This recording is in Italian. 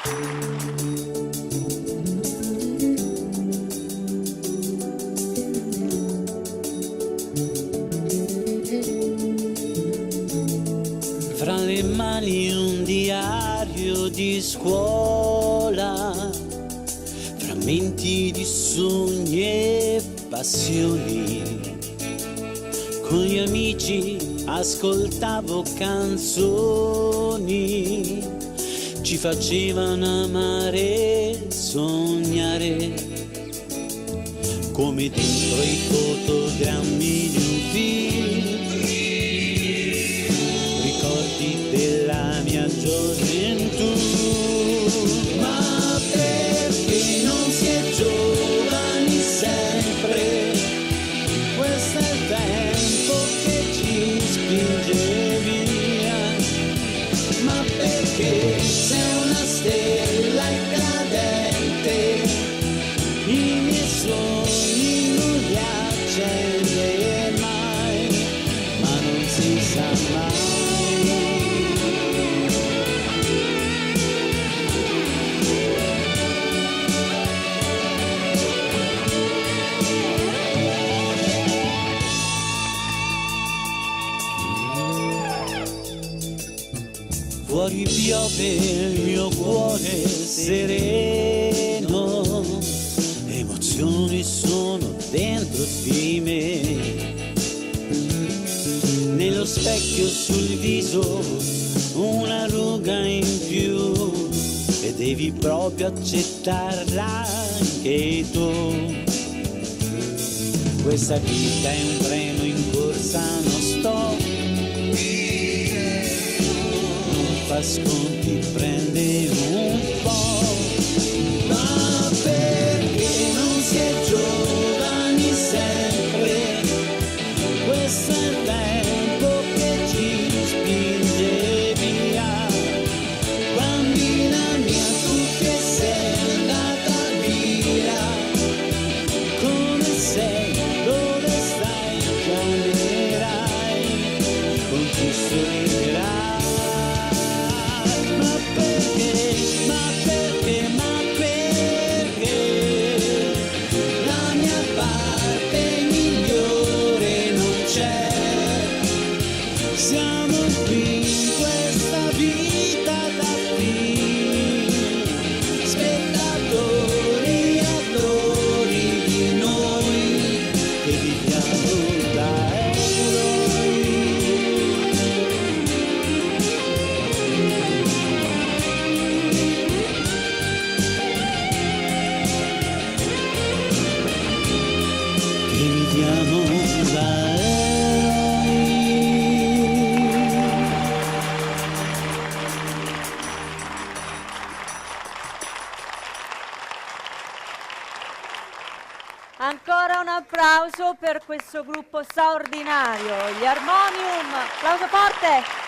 Fra le mani un diario di scuola, frammenti di sogni e passioni. Con gli amici ascoltavo canzoni, ci facevano amare e sognare, come dentro i fotogrammi di un film, ricordi della mia gioventù. Ma perché non si è giovani sempre? Questo è il tempo che ci spinge via. Ma perché sei una stella cadente, i miei sogni non li accende mai, ma non si sa mai. Fuori piove il mio cuore sereno, emozioni sono dentro di me. Nello specchio sul viso una ruga in più, e devi proprio accettarla anche tu. Questa vita è un treno in corsa non stop, fa sconti, prende un po'. Ma perché non si è giovani sempre? Questo è il tempo che ci spinge via. Bambina mia, tu che sei andata via, come sei, dove stai, chiamerai, con chi sorriderai. Ancora un applauso per questo gruppo straordinario, gli Harmonium. Applauso forte!